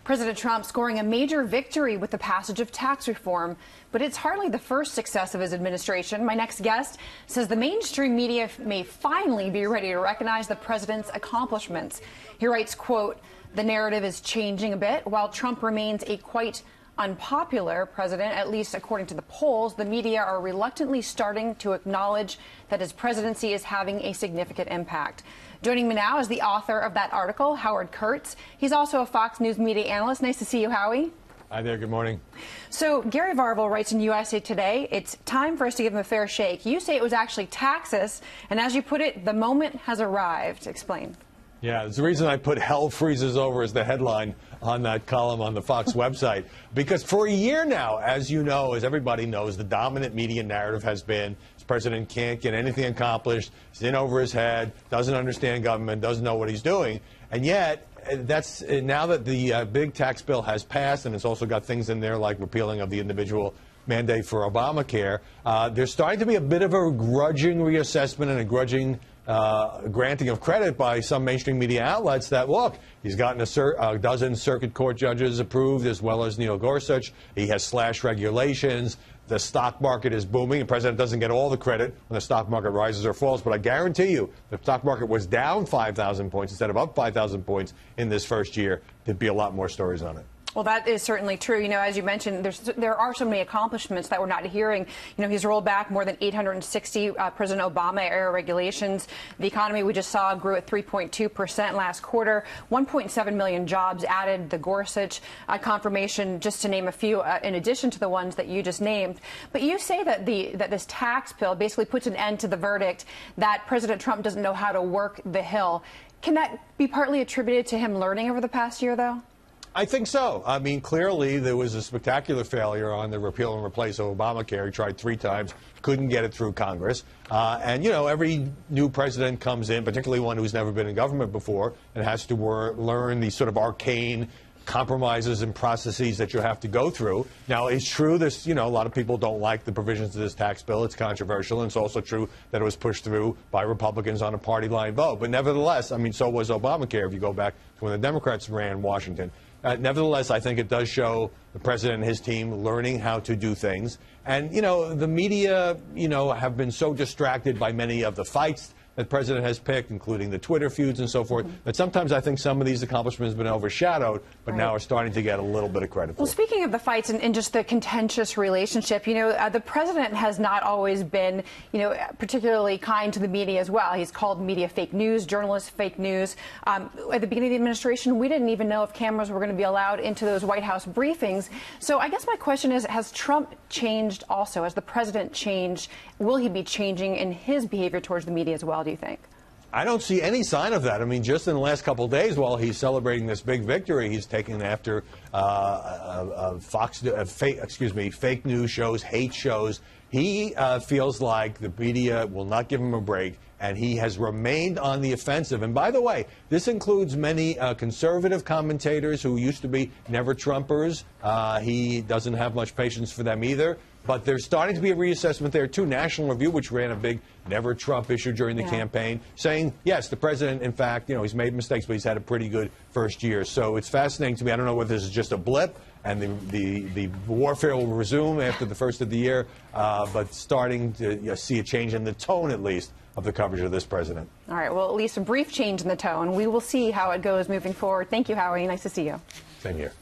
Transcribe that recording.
President Trump scoring a major victory with the passage of tax reform, but it's hardly the first success of his administration. My next guest says the mainstream media may finally be ready to recognize the president's accomplishments. He writes, quote, "The narrative is changing a bit. While Trump remains a quite unpopular president, at least according to the polls, the media are reluctantly starting to acknowledge that his presidency is having a significant impact." Joining me now is the author of that article, Howard Kurtz. He's also a Fox News media analyst. Nice to see you, Howie. Hi there. Good morning. So Gary Varvel writes in USA Today, "It's time for us to give him a fair shake." You say it was actually taxes, and as you put it, the moment has arrived. Explain. Yeah, it's the reason I put "Hell Freezes Over" as the headline on that column on the Fox website. Because for a year now, as you know, as everybody knows, the dominant media narrative has been this president can't get anything accomplished, he's in over his head, doesn't understand government, doesn't know what he's doing. And yet, that's now that the big tax bill has passed, and it's also got things in there like repealing of the individual mandate for Obamacare, there's starting to be a bit of a grudging reassessment and a grudging granting of credit by some mainstream media outlets that, look, he's gotten a dozen circuit court judges approved, as well as Neil Gorsuch. He has slashed regulations. The stock market is booming. The president doesn't get all the credit when the stock market rises or falls. But I guarantee you, the stock market was down 5,000 points instead of up 5,000 points in this first year. There'd be a lot more stories on it. Well, that is certainly true. You know, as you mentioned, there are so many accomplishments that we're not hearing. You know, he's rolled back more than 860 President Obama-era regulations. The economy we just saw grew at 3.2% last quarter. 1.7 million jobs added. The Gorsuch confirmation, just to name a few, in addition to the ones that you just named. But you say that this tax bill basically puts an end to the verdict that President Trump doesn't know how to work the Hill. Can that be partly attributed to him learning over the past year, though? I think so. I mean, clearly there was a spectacular failure on the repeal and replace of Obamacare. He tried 3 times, couldn't get it through Congress. And, you know, every new president comes in, particularly one who's never been in government before, and has to learn these sort of arcane compromises and processes that you have to go through. Now, it's true this, you know, a lot of people don't like the provisions of this tax bill. It's controversial. And it's also true that it was pushed through by Republicans on a party line vote. But nevertheless, I mean, so was Obamacare if you go back to when the Democrats ran Washington. Nevertheless, I think it does show the president and his team learning how to do things. And, you know, the media, you know, have been so distracted by many of the fights that the president has picked, including the Twitter feuds and so forth, that sometimes I think some of these accomplishments have been overshadowed, but now are starting to get a little bit of credit for. Well, speaking of the fights and just the contentious relationship, you know, the president has not always been, you know, particularly kind to the media as well. He's called media fake news, journalists fake news. At the beginning of the administration, we didn't even know if cameras were going to be allowed into those White House briefings. So I guess my question is, has Trump changed also? Has the president changed? Will he be changing in his behavior towards the media as well, do you think? I don't see any sign of that. I mean, just in the last couple of days, while he's celebrating this big victory, he's taken after fake news shows, hate shows. He feels like the media will not give him a break, and he has remained on the offensive. And by the way, this includes many conservative commentators who used to be never Trumpers. He doesn't have much patience for them either. But there's starting to be a reassessment there, too. National Review, which ran a big never Trump issue during the campaign, saying, yes, the president, in fact, you know, he's made mistakes, but he's had a pretty good first year. So it's fascinating to me. I don't know whether this is just a blip and the warfare will resume after the first of the year, but starting to see a change in the tone, at least, of the coverage of this president. All right. Well, at least a brief change in the tone. We will see how it goes moving forward. Thank you, Howie. Nice to see you. Same here.